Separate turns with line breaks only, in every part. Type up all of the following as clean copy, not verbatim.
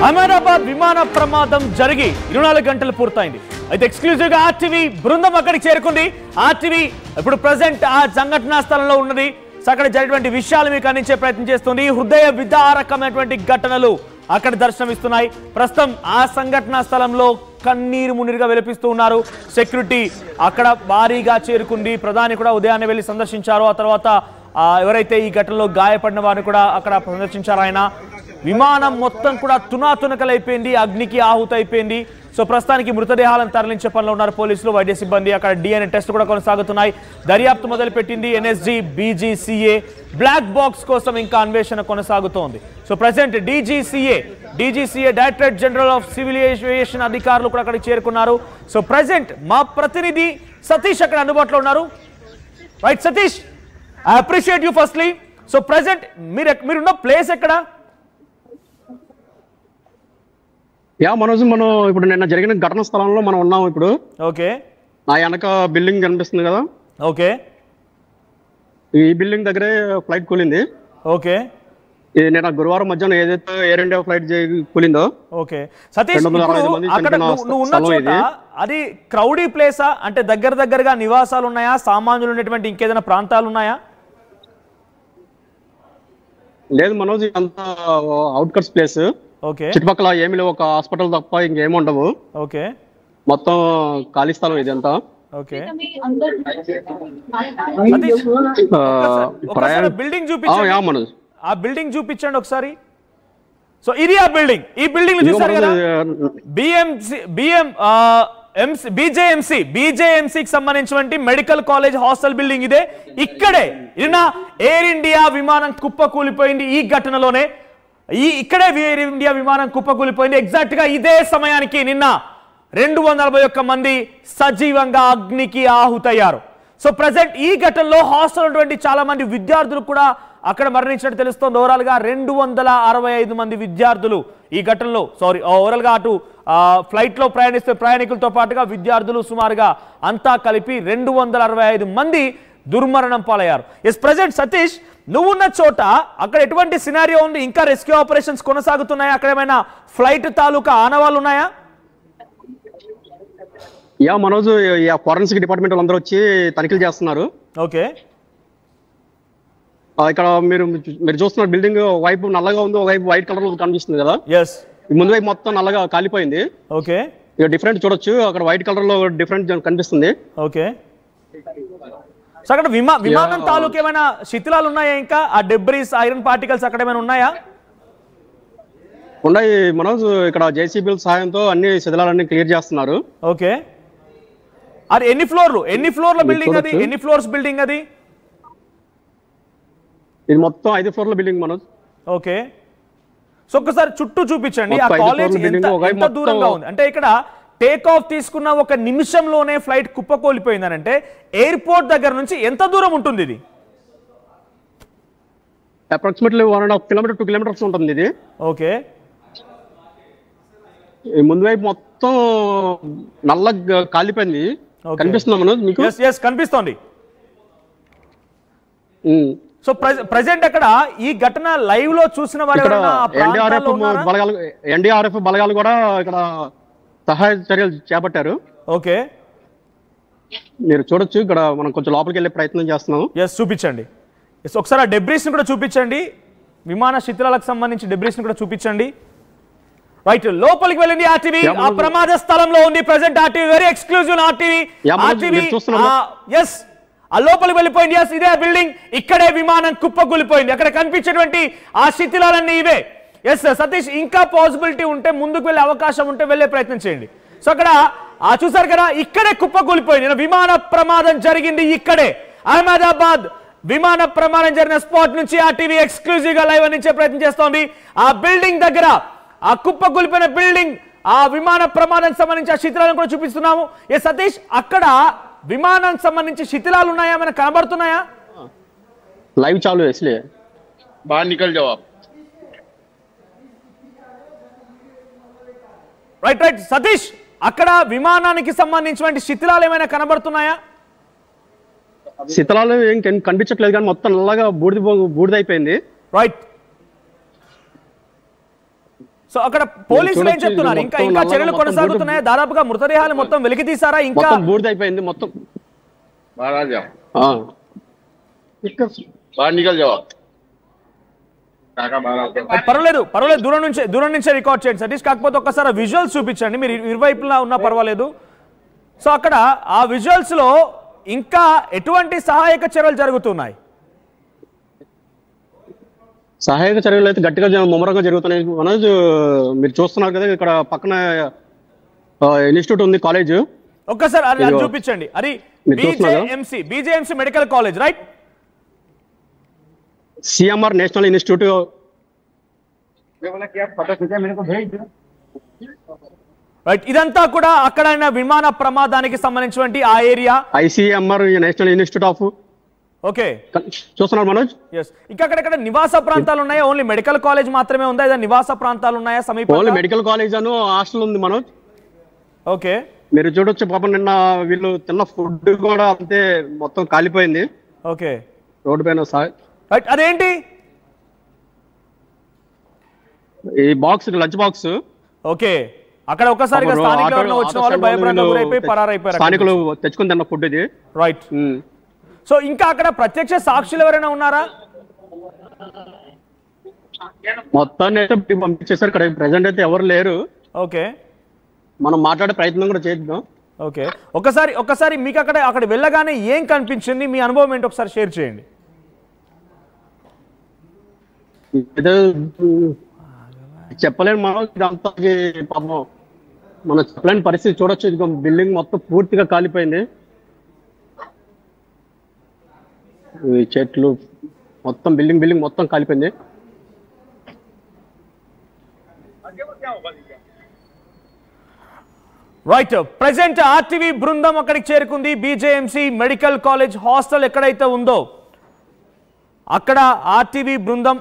అహ్మదాబాద్ విమాన ప్రమాదం జరిగి 24 గంటలు పూర్తయింది. అయితే ఎక్స్క్లూజివ్ గా ఆర్టీవీ బృందం అక్కడికి చేరుకుంది. ఆర్టీవీ ఇప్పుడు ప్రెసెంట్ ఆ సంఘటనా స్థలంలో ఉన్నది. అక్కడ జరిగినటువంటి విషయాలు మీకు అందించే ప్రయత్నం చేస్తుంది. హృదయ విదారకమైనటువంటి ఘటనలు అక్కడ దర్శనమిస్తున్నాయి. ప్రస్తుతం ఆ సంఘటనా స్థలంలో కన్నీరు మున్నీరుగా వెలిపిస్తూ ఉన్నారు. సెక్యూరిటీ అక్కడ భారీగా చేరుకుంది. ప్రధాని కూడా ఉదయాన్నే వెళ్ళి సందర్శించారు. ఆ తర్వాత ఎవరైతే ఈ ఘటనలో గాయపడిన వారిని కూడా అక్కడ సందర్శించారు ఆయన. విమానం మొత్తం కూడా తునాతునకలైపోయింది, అగ్నికి ఆహుతైపోయింది. సో ప్రస్తుతానికి మృతదేహాలను తరలించే పనిలో ఉన్నారు పోలీసులు, వైద్య సిబ్బంది. అక్కడ డిఎన్ఏ టెస్ట్ కూడా కొనసాగుతున్నాయి. దర్యాప్తు మొదలుపెట్టింది ఎన్ఎస్జీ, బీజీసీఏ. బ్లాక్ బాక్స్ కోసం ఇంకా అన్వేషణ కొనసాగుతోంది. So present DGCA directorate general of civil aviation అధికారులు కూడా అక్కడికి చేరుకున్నారు. సో ప్రెసెంట్ మా ప్రతినిధి సతీష్ అక్కడ అందుబాటులో ఉన్నారు. Right Satish, I appreciate you firstly. So present మీరున్న ప్లేస్ ఎక్కడ?
మనోజ్, మనం ఇప్పుడు నిన్న జరిగిన ఘటన స్థలంలో మనం ఉన్నాము ఇప్పుడు.
ఓకే.
ఆ వెనక బిల్డింగ్ కనిపిస్తుంది కదా.
ఓకే.
ఈ బిల్డింగ్ దగ్గరే ఫ్లైట్ కూలింది.
ఓకే.
నిన్న గురువారం మధ్యాహ్నం ఏదైతే ఎయిర్ ఇండియా ఫ్లైట్ కూలిందో.
ఓకే సతీష్, అక్కడ నువ్వు ఉన్న చోట అది క్రౌడీ ప్లేసా? అంటే దగ్గరగా నివాసాలు ఉన్నాయా? సామాన్యులు ఉన్నటువంటి ఇంకేదైనా ప్రాంతాలు ఉన్నాయా?
లేదు మనోజ్, అంతా అవుట్కట్స్ ప్లేస్.
ఓకే.
చుట్టుపక్కల ఏమి లేవు, ఒక హాస్పిటల్ తప్ప ఇంకేమి ఉండవు.
ఓకే.
మొత్తం ఖాళీ స్థలం ఇది అంతా.
ఓకే.
బిల్డింగ్
చూపించండి, ఆ బిల్డింగ్ చూపించండి ఒకసారి. సో ఇది ఆ బిల్డింగ్, ఈ బిల్డింగ్ చూసారు కదా, బీజేఎంసీకి సంబంధించినటువంటి మెడికల్ కాలేజ్ హాస్టల్ బిల్డింగ్ ఇదే. ఇక్కడే నిన్న ఎయిర్ ఇండియా విమానం కుప్ప కూలిపోయింది. ఈ ఘటనలోనే ఇక్కడే ఎయిర్ ఇండియా విమానం కుప్పకూలిపోయింది. ఎగ్జాక్ట్ గా ఇదే సమయానికి నిన్న 241 మంది సజీవంగా అగ్నికి ఆహుతయ్యారు. సో ప్రెసెంట్ ఈ ఘటనలో హాస్టల్ ఉన్నటువంటి చాలా మంది విద్యార్థులు కూడా అక్కడ మరణించినట్టు తెలుస్తోంది. ఓవరాల్ గా 265 మంది విద్యార్థులు ఈ ఘటనలో, ఓవరాల్ గా అటు ఫ్లైట్ లో ప్రయాణికులతో పాటుగా విద్యార్థులు సుమారుగా అంతా కలిపి 265 మంది దుర్మరణం పాలయ్యారు. ఎస్ ప్రెసెంట్ సతీష్, నువ్వున్న చోట అక్కడ ఎటువంటి సినారియో ఉంది? ఇంకా రెస్క్యూ ఆపరేషన్స్ కొనసాగుతున్నాయా? అక్కడ ఏమైనా ఫ్లైట్ తాలూకా ఆనవాళ్ళు ఉన్నాయా?
మనోజ్, ఫోరెన్సిక్ డిపార్ట్మెంట్ వాళ్ళందరూ వచ్చి తనిఖీలు చేస్తున్నారు.
ఓకే.
ఇక్కడ మీరు చూస్తున్న బిల్డింగ్ వైపు నల్లగా ఉంది, వైపు వైట్ కలర్ లో కనిపిస్తుంది కదా. ముందు వైపు మొత్తం నల్లగా కాలిపోయింది.
ఓకే.
ఇక డిఫరెంట్ చూడొచ్చు, అక్కడ వైట్ కలర్ లో డిఫరెంట్ కనిపిస్తుంది.
ఓకే. సో అక్కడ విమానం తాలూకు ఏమైనా శిథిలాలు ఉన్నాయా? ఇంకా ఆ డెబ్రీస్, ఐరన్ పార్టికల్స్ అక్కడ ఏమైనా ఉన్నాయా?
ఉన్నాయి మనోజ్, ఇక్కడ జేసీబీల సహాయంతో అన్ని శిథిలాలన్నీ క్లియర్ చేస్తున్నారు.
ఓకే. అది ఎన్ని ఫ్లోర్ల బిల్డింగ్ అది? ఎన్ని ఫ్లోర్స్ బిల్డింగ్ అది?
ఇది మొత్తం 5 ఫ్లోర్ల బిల్డింగ్ మనోజ్.
ఓకే. సో ఒక్కసారి చుట్టూ చూపించండి. ఆ కాలేజ్ ఎంత దూరంగా ఉంది అంటే, ఇక్కడ టేక్ ఆఫ్ తీసుకున్న ఒక నిమిషంలోనే ఫ్లైట్ కుప్పకూలిపోయిందని అంటే ఎయిర్పోర్ట్ దగ్గర నుంచి ఎంత దూరం ఉంటుంది ఇది?
అప్రాక్సిమేట్లీ 1.5 కిలోమీటర్ 2 కిలోమీటర్స్ ఉంటుంది ఇది.
ఓకే.
ముందు వైపు మొత్తం నల్లగా కాలిపోయింది. కనిపిస్తుందా మనోజ్ మీకు?
కనిపిస్తోంది. సో ప్రెసెంట్ అక్కడ ఈ ఘటన లైవ్ లో చూసిన వారు
ఎన్డీఆర్ఎఫ్ బలగాలు కూడా ఇక్కడ సహాయ చర్యలు చేపట్టారు.
ఓకే.
మీరు చూడొచ్చు, ఇక్కడ మనం కొంచెం లోపలికి వెళ్ళే ప్రయత్నం చేస్తున్నాం.
చూపించండి. ఒకసారి ఆ డెబ్రీస్ ని కూడా చూపించండి, విమాన శిథిలాలకు సంబంధించి డెబ్రీస్ ని కూడా చూపించండి. రైట్, లోపలికి వెళ్ళింది ఆర్టీవీ. ఆ ప్రమాద స్థలంలో ఉంది present RTV. Very exclusive RTV. ఆ లోపలికి వెళ్ళిపోయింది. ఇదే బిల్డింగ్, ఇక్కడే విమానం కుప్పకూలిపోయింది. అక్కడ కనిపించేటువంటి ఆ శిథిలాలన్నీ ఇవే. సతీష్, ఇంకా పాసిబిలిటీ ఉంటే ముందుకు వెళ్ళే అవకాశం ఉంటే వెళ్ళే ప్రయత్నం చేయండి. సో అక్కడ చూసారు కదా, ఇక్కడే కుప్పకూలిపోయింది. విమాన ప్రమాదం జరిగింది ఇక్కడే. అహ్మదాబాద్ విమాన ప్రమాదం జరిగిన స్పాట్ నుంచి ఆర్టీవీ ఎక్స్క్లూజివ్ గా లైవ్ అందించే ప్రయత్నం చేస్తోంది. ఆ బిల్డింగ్ దగ్గర, ఆ కుప్పకూలిపోయిన బిల్డింగ్, ఆ విమాన ప్రమాదానికి సంబంధించి ఆ శిథిలాలను కూడా చూపిస్తున్నాము. సతీష్, అక్కడ విమానానికి సంబంధించి శిథిలాలు ఉన్నాయా, ఏమైనా కనబడుతున్నాయా?
లైవ్ చాలు इसलिए
बाहर निकल जाओ आप.
రైట్ సతీష్, అక్కడ విమానానికి సంబంధించిన శిథిలాలు ఏమైనా కనబడుతున్నాయా?
శిథిలాలు ఏం కనిపించట్లేదు, కానీ మొత్తం నల్లగా బూడిదైపోయింది.
రైట్. సో అక్కడ పోలీసులు ఏం చెప్తున్నారు? ఇంకా ఇంకా చర్యలు కొనసాగుతున్నాయి. దాదాపుగా మృతదేహాలు మొత్తం వెలికి తీసారా? ఇంకా
బూడిదైపోయింది మొత్తం.
పర్వాలేదు పర్వాలేదు, దూరం నుంచే రికార్డ్ చేయండి సతీష్. కాకపోతే ఒక్కసారి విజువల్స్ చూపించండి, మీరు ఇరువైపులా ఉన్నా పర్వాలేదు. సో అక్కడ ఆ విజువల్స్ లో ఇంకా ఎటువంటి సహాయక చర్యలు జరుగుతున్నాయి?
సహాయక చర్యలు అయితే గట్టిగా ముమ్మరంగా జరుగుతున్నాయి మనోజ్. మీరు చూస్తున్నారు కదా, ఇక్కడ పక్కన ఇన్స్టిట్యూట్ ఉంది, కాలేజ్.
ఒక్కసారి అది చూపించండి. అది BJMC medical college, right?
CMR national institute.
Right, ఇదంతా కూడా అక్కడ విమాన ప్రమాదానికి సంబంధించినటువంటి ఆ area.
ICMR national institute of.
Okay,
చూస్తున్నారు మనోజ్.
ఇంకా అక్కడ నివాస ప్రాంతాలు ఉన్నాయా? ఓన్లీ మెడికల్ కాలేజ్ మాత్రమే ఉందా? ఏదైనా నివాస ప్రాంతాలు ఉన్నాయా సమీపంలో?
ఓన్లీ మెడికల్ కాలేజ్ అను హాస్టల్ ఉంది మనోజ్.
ఓకే,
మీరు చూడొచ్చు పాపం, నిన్న వీళ్ళు తిన్న ఫుడ్ కూడా అంతే మొత్తం కాలిపోయింది.
ఓకే,
రోడ్డు పైన.
రైట్, అదేంటి
ఈ బాక్స్, లంచ్ బాక్స్.
ఓకే, అక్కడ ఒక్కసారిగా స్థానికులు వచ్చిన వాళ్ళు భయపడకుండా గురైపోయి పరారైపోయారు.
స్థానికులు తెచ్చుకుని తిన్న ఫుడ్ ఇది.
రైట్. సో ఇంకా అక్కడ ప్రత్యక్ష సాక్షులు ఎవరైనా ఉన్నారా?
మొత్తాన్ని అయితే పంపించేశారు. ఇక్కడ ప్రెసెంట్ అయితే ఎవరు లేరు.
ఓకే,
మనం మాట్లాడే ప్రయత్నం కూడా చేద్దాం.
ఓకే, ఒక్కసారి మీకు అక్కడ వెళ్ళగానే ఏం కనిపించింది, మీ అనుభవం ఏంటి ఒకసారి షేర్ చేయండి.
చెప్పలేను మనం, ఇదంతా పాపం మనం చెప్పలేని పరిస్థితి. చూడొచ్చు, ఇది బిల్డింగ్ మొత్తం పూర్తిగా కాలిపోయింది. ఈ చెట్లు మొత్తం, బిల్డింగ్ మొత్తం కాలిపోయింది.
రైట్, ప్రెసెంట్ ఆర్టీవీ బృందం అక్కడికి చేరుకుంది. బీజేఎంసీ మెడికల్ కాలేజ్ హాస్టల్ ఎక్కడైతే ఉందో అక్కడ ఆర్టీవీ బృందం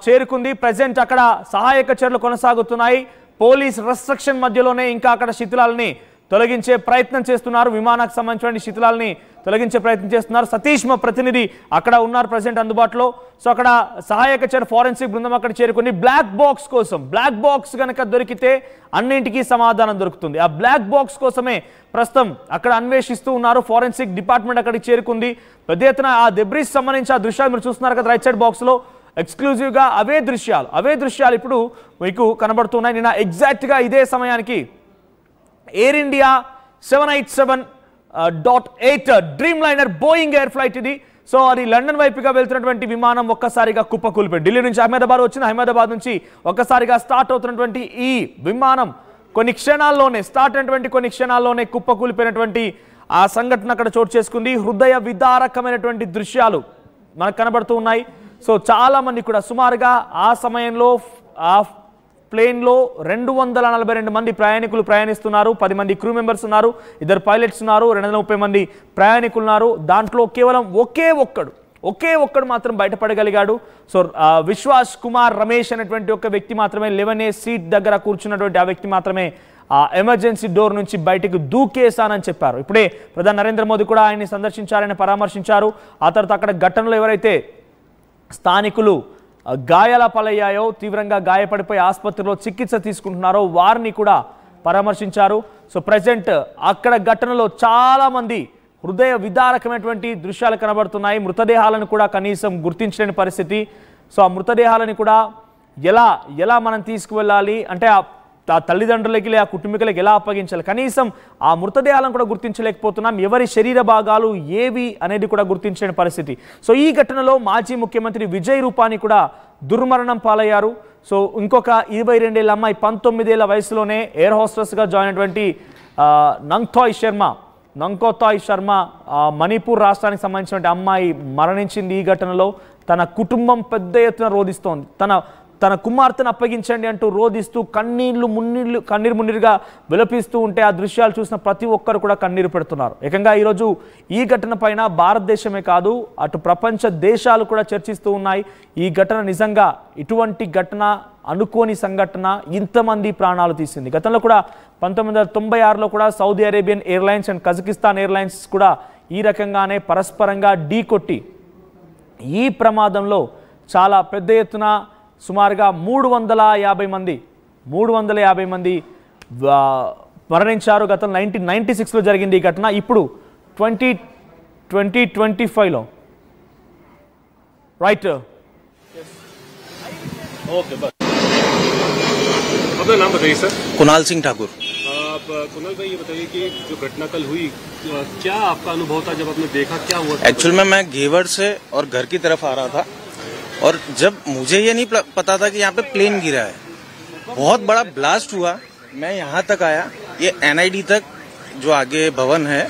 చేరుకుంది. ప్రెసెంట్ అక్కడ సహాయక చర్యలు కొనసాగుతున్నాయి. పోలీస్ రెస్ట్రిక్షన్ మధ్యలోనే ఇంకా అక్కడ శిథిలాలని తొలగించే ప్రయత్నం చేస్తున్నారు. విమానానికి సంబంధించిన శిథిలాలని తొలగించే ప్రయత్నం చేస్తున్నారు. సతీష్ మా ప్రతినిధి అక్కడ ఉన్నారు ప్రెసెంట్ అందుబాటులో. సో అక్కడ సహాయక చర్య ఫారెన్సిక్ బృందం అక్కడ చేరుకుని బ్లాక్ బాక్స్ కోసం, బ్లాక్ బాక్స్ కనుక దొరికితే అన్నింటికీ సమాధానం దొరుకుతుంది. ఆ బ్లాక్ బాక్స్ కోసమే ప్రస్తుతం అక్కడ అన్వేషిస్తూ ఉన్నారు. ఫారెన్సిక్ డిపార్ట్మెంట్ అక్కడికి చేరుకుంది. పెద్ద ఎత్తున ఆ దెబ్రీస్ సంబంధించి ఆ దృశ్యాలు మీరు చూస్తున్నారు కదా రైట్ సైడ్ బాక్స్ లో. ఎక్స్క్లూజివ్గా అవే దృశ్యాలు ఇప్పుడు మీకు కనబడుతున్నాయి. నిన్న ఎగ్జాక్ట్గా ఇదే సమయానికి air India 787.8 dream liner Boeing air flight ఇది. సో అది లండన్ వైపుగా వెళ్తున్నటువంటి విమానం ఒక్కసారిగా కుప్పకూలిపోయింది. ఢిల్లీ నుంచి అహ్మదాబాద్ వచ్చింది. అహ్మదాబాద్ నుంచి ఒక్కసారిగా స్టార్ట్ అవుతున్నటువంటి ఈ విమానం కొన్ని క్షణాల్లోనే కుప్పకూలిపోయినటువంటి ఆ సంఘటన అక్కడ చోటు చేసుకుంది. హృదయ విదారకమైనటువంటి దృశ్యాలు మనకు కనబడుతూ ఉన్నాయి. సో చాలా మంది కూడా సుమారుగా ఆ సమయంలో ఆ ప్లేన్లో 242 మంది ప్రయాణికులు ప్రయాణిస్తున్నారు. 10 మంది క్రూ మెంబర్స్ ఉన్నారు, 2 పైలట్స్ ఉన్నారు, 230 మంది ప్రయాణికులు ఉన్నారు. దాంట్లో కేవలం ఒకే ఒక్కడు మాత్రం బయటపడగలిగాడు. సో విశ్వాస్ కుమార్ రమేష్ అనేటువంటి ఒక వ్యక్తి మాత్రమే 11A సీట్ దగ్గర కూర్చున్నటువంటి ఆ వ్యక్తి మాత్రమే ఆ ఎమర్జెన్సీ డోర్ నుంచి బయటకు దూకేశానని చెప్పారు. ఇప్పుడే ప్రధాని నరేంద్ర మోదీ కూడా ఆయన్ని సందర్శించారని పరామర్శించారు. ఆ తర్వాత అక్కడ ఘటనలో ఎవరైతే స్థానికులు గాయాల పాలయ్యాయో, తీవ్రంగా గాయపడిపోయి ఆసుపత్రిలో చికిత్స తీసుకుంటున్నారో వారిని కూడా పరామర్శించారు. సో ప్రెసెంట్ అక్కడ ఘటనలో చాలా మంది హృదయ విదారకమైనటువంటి దృశ్యాలు కనబడుతున్నాయి. మృతదేహాలను కూడా కనీసం గుర్తించలేని పరిస్థితి. సో ఆ మృతదేహాలను కూడా ఎలా మనం తీసుకువెళ్ళాలి అంటే ఆ తల్లిదండ్రులకి ఆ కుటుంబీకులకి ఎలా అప్పగించాలి, కనీసం ఆ మృతదేహాలను కూడా గుర్తించలేకపోతున్నాం. ఎవరి శరీర భాగాలు ఏవి అనేది కూడా గుర్తించలేని పరిస్థితి. సో ఈ ఘటనలో మాజీ ముఖ్యమంత్రి విజయ్ రూపానీ కూడా దుర్మరణం పాలయ్యారు. సో ఇంకొక 22 ఏళ్ల అమ్మాయి 19 ఏళ్ల వయసులోనే ఎయిర్ హోస్టెస్గా జాయిన్ అయినటువంటి నంకోతాయ్ శర్మ మణిపూర్ రాష్ట్రానికి సంబంధించిన అమ్మాయి మరణించింది. ఈ ఘటనలో తన కుటుంబం పెద్ద ఎత్తున రోధిస్తోంది. తన కుమార్తెను అప్పగించండి అంటూ రోధిస్తూ కన్నీరు మున్నీరుగా విలపిస్తూ ఉంటే ఆ దృశ్యాలు చూసిన ప్రతి ఒక్కరు కూడా కన్నీరు పెడుతున్నారు. ఏకంగా ఈరోజు ఈ ఘటన పైన భారతదేశమే కాదు అటు ప్రపంచ దేశాలు కూడా చర్చిస్తూ ఉన్నాయి. ఈ ఘటన నిజంగా ఇటువంటి ఘటన, అనుకోని సంఘటన ఇంతమంది ప్రాణాలు తీసింది. గతంలో కూడా 1996లో కూడా Saudi Arabian airlines and Kazakhstan airlines కూడా ఈ రకంగానే పరస్పరంగా ఢీకొట్టి ఈ ప్రమాదంలో చాలా పెద్ద ఎత్తున సుమారుగా 350 మంది 350 మంది మరణించారు. గతం 1996లో జరిగింది ఈ ఘటన. ఇప్పుడు 2025లో రైట్.
ओके बस अपना नाम बताइए सर.
कुणाल सिंह ठाकुर.
आप कुणाल भाई ये बताइए कि जो घटना कल हुई क्या आपका अनुभव था जब आपने देखा, क्या हुआ?
एक्चुअल में मैं घेवर से और घर की तरफ आ रहा था और जब मुझे ये नहीं पता था कि यहाँ पे प्लेन गिरा है. बहुत बड़ा ब्लास्ट हुआ. मैं यहाँ तक आया, ये एनआईडी तक जो आगे भवन है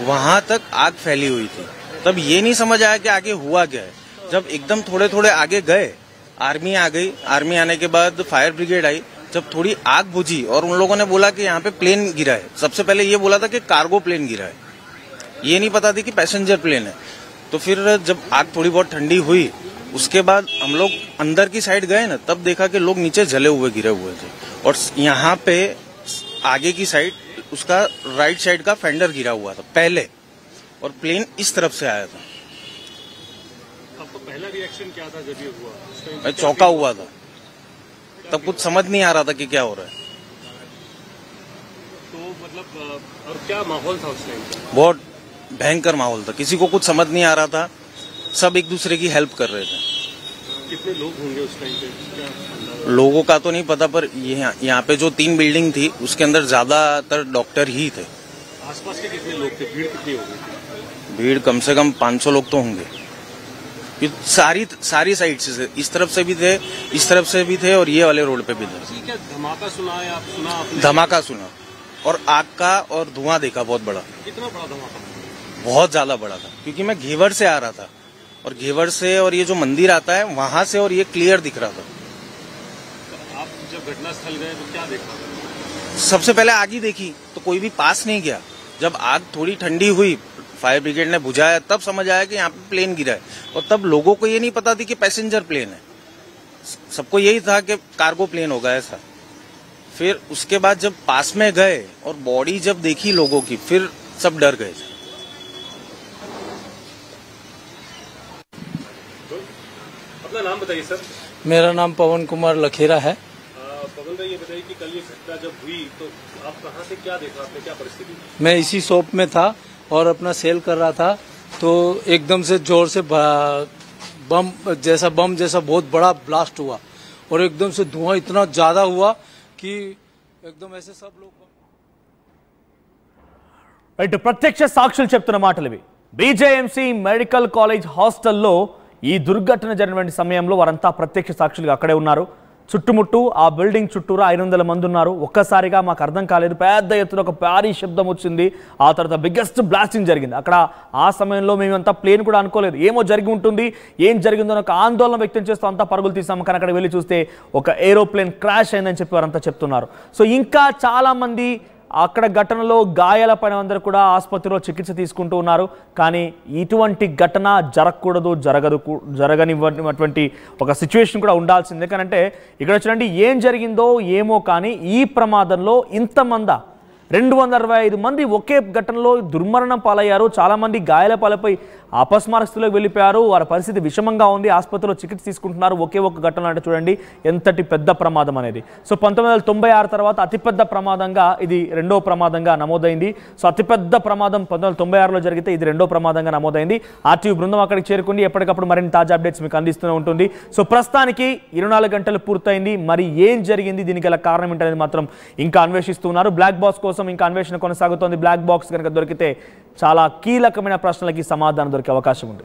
वहाँ तक आग फैली हुई थी. तब ये नहीं समझ आया कि आगे हुआ क्या है. जब एकदम थोड़े थोड़े आगे गए, आर्मी आ गई. आर्मी आने के बाद फायर ब्रिगेड आई. जब थोड़ी आग बुझी और उन लोगों ने बोला कि यहाँ पे प्लेन गिरा है. सबसे पहले ये बोला था कि कार्गो प्लेन गिरा है, ये नहीं पता थी कि पैसेंजर प्लेन है. तो फिर जब आग थोड़ी बहुत ठंडी हुई उसके बाद हम लोग अंदर की साइड गए ना, तब देखा कि लोग नीचे जले हुए गिरे हुए थे. और यहाँ पे आगे की साइड उसका राइट साइड का फेंडर गिरा हुआ था पहले, और प्लेन इस तरफ से आया था.
आपका पहला रिएक्शन क्या था जब ये हुआ?
मैं चौंका हुआ था. तब कुछ समझ नहीं आ रहा था कि क्या हो रहा है.
तो मतलब और क्या माहौल था उस टाइम पे?
बहुत भयंकर माहौल था. किसी को कुछ समझ नहीं आ रहा था. सब एक दूसरे की हेल्प कर रहे थे.
कितने लोग होंगे उस टाइम पे, क्या अंदाजा?
लोगों का तो नहीं पता, पर यहाँ पे जो 3 बिल्डिंग थी उसके अंदर ज्यादातर डॉक्टर ही थे.
आसपास के कितने लोग थे? भीड़ कितनी होगी?
भीड़ कम से कम 500 लोग तो होंगे. सारी साइड से, इस तरफ से भी थे, इस तरफ से भी थे, और ये वाले रोड पे भी थे.
क्या धमाका सुना है? आप सुना आपने?
धमाका सुना और आग का और धुआं देखा बहुत बड़ा.
कितना बड़ा धमाका?
बहुत ज्यादा बड़ा था, क्योंकि मैं घेवर से आ रहा था और घेवर से और ये जो मंदिर आता है वहां से, और ये क्लियर दिख रहा था.
आप जब घटनास्थल गए तो क्या देखा?
सबसे पहले आग ही देखी, तो कोई भी पास नहीं गया. जब आग थोड़ी ठंडी हुई, फायर ब्रिगेड ने बुझाया, तब समझ आया कि यहाँ पे प्लेन गिरा है. और तब लोगों को ये नहीं पता थी कि पैसेंजर प्लेन है. सबको यही था कि कार्गो प्लेन होगा ऐसा. फिर उसके बाद जब पास में गए और बॉडी जब देखी लोगों की, फिर सब डर गए.
अपना नाम बताइए सर.
मेरा नाम पवन कुमार लखेरा है.
पवन भाई ये बताइए कि कल ये घटना जब हुई तो आप कहाँ से, क्या देखा आपने, क्या परिस्थिति?
मैं इसी शॉप में था और अपना सेल कर रहा था, तो एकदम से जोर से बम जैसा बहुत बड़ा ब्लास्ट हुआ और एकदम से धुआं इतना ज्यादा हुआ कि एकदम ऐसे सब लोग.
రైట్, ప్రత్యక్ష సాక్షులు చెప్తున్న మాటలు ఇవి. బీజేఎంసీ మెడికల్ కాలేజ్ హాస్టల్లో ఈ దుర్ఘటన జరిగినటువంటి సమయంలో వారంతా ప్రత్యక్ష సాక్షులుగా అక్కడే ఉన్నారు. చుట్టుముట్టు ఆ బిల్డింగ్ చుట్టూరా 500 మంది ఉన్నారు. ఒక్కసారిగా మాకు అర్థం కాలేదు, పెద్ద ఎత్తున ఒక భారీ శబ్దం వచ్చింది. ఆ తర్వాత బిగ్గెస్ట్ బ్లాస్టింగ్ జరిగింది. అక్కడ ఆ సమయంలో మేమంతా ప్లేన్ కూడా అనుకోలేదు, ఏమో జరిగి ఉంటుంది, ఏం జరిగిందో ఒక ఆందోళన వ్యక్తం చేస్తూ అంతా పరుగులు తీసాము. కానీ అక్కడ వెళ్ళి చూస్తే ఒక ఏరోప్లేన్ క్రాష్ అయిందని చెప్పి వారంతా చెప్తున్నారు. సో ఇంకా చాలామంది అక్కడ ఘటనలో గాయాల పైన అందరూ కూడా ఆసుపత్రిలో చికిత్స తీసుకుంటూ ఉన్నారు. కానీ ఇటువంటి ఘటన జరగనివ్వటువంటి ఒక సిచ్యువేషన్ కూడా ఉండాల్సింది. ఎందుకంటే ఇక్కడ చూడండి ఏం జరిగిందో ఏమో, కానీ ఈ ప్రమాదంలో ఇంతమంది 265 మంది ఒకే ఘటనలో దుర్మరణం పాలయ్యారు. చాలామంది గాయాల పాలపై అపస్మారక స్థితిలోకి వెళ్ళిపోయారు. వారి పరిస్థితి విషమంగా ఉంది, ఆసుపత్రిలో చికిత్స తీసుకుంటున్నారు. ఒకే ఒక ఘటన అంటే చూడండి ఎంతటి పెద్ద ప్రమాదం అనేది. సో 1996 తర్వాత అతిపెద్ద ప్రమాదంగా ఇది రెండో ప్రమాదంగా నమోదైంది. సో అతిపెద్ద ప్రమాదం 1996లో జరిగితే ఇది రెండో ప్రమాదంగా నమోదైంది. ఆర్టీవీ బృందం అక్కడికి చేరుకుంది, ఎప్పటికప్పుడు మరిన్ని తాజా అప్డేట్స్ మీకు అందిస్తూనే ఉంటుంది. సో ప్రస్తుతానికి 24 గంటలు పూర్తయింది. మరి ఏం జరిగింది, దీనికి గల కారణం ఏంటనేది మాత్రం ఇంకా అన్వేషిస్తున్నారు. బ్లాక్ బాక్స్ కోసం ఇంకా అన్వేషణ కొనసాగుతోంది. బ్లాక్ బాక్స్ కనుక దొరికితే చాలా కీలకమైన ప్రశ్నలకి సమాధానం దొరికే అవకాశం ఉంది.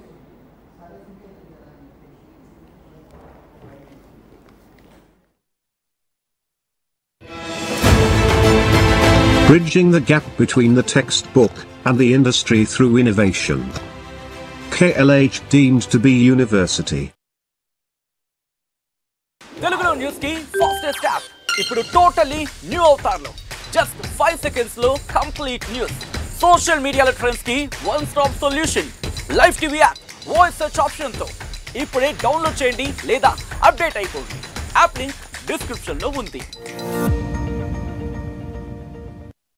Bridging the gap between the textbook and the industry through innovation. KLH deemed to be university.
తెలుగులో న్యూస్ కి ఫాస్టెస్ట్ యాప్ ఇప్పుడు టోటల్లీ న్యూ అవతార్లో జస్ట్ 5 seconds లో కంప్లీట్ న్యూస్. సోషల్ మీడియాలో ట్రెండ్స్ కి one stop solution. Live TV app voice search option తో ఇప్పుడే download చేయండి లేదా అప్డేట్ అయిపోండి. యాప్ లింక్ డిస్క్రిప్షన్ లో ఉంది.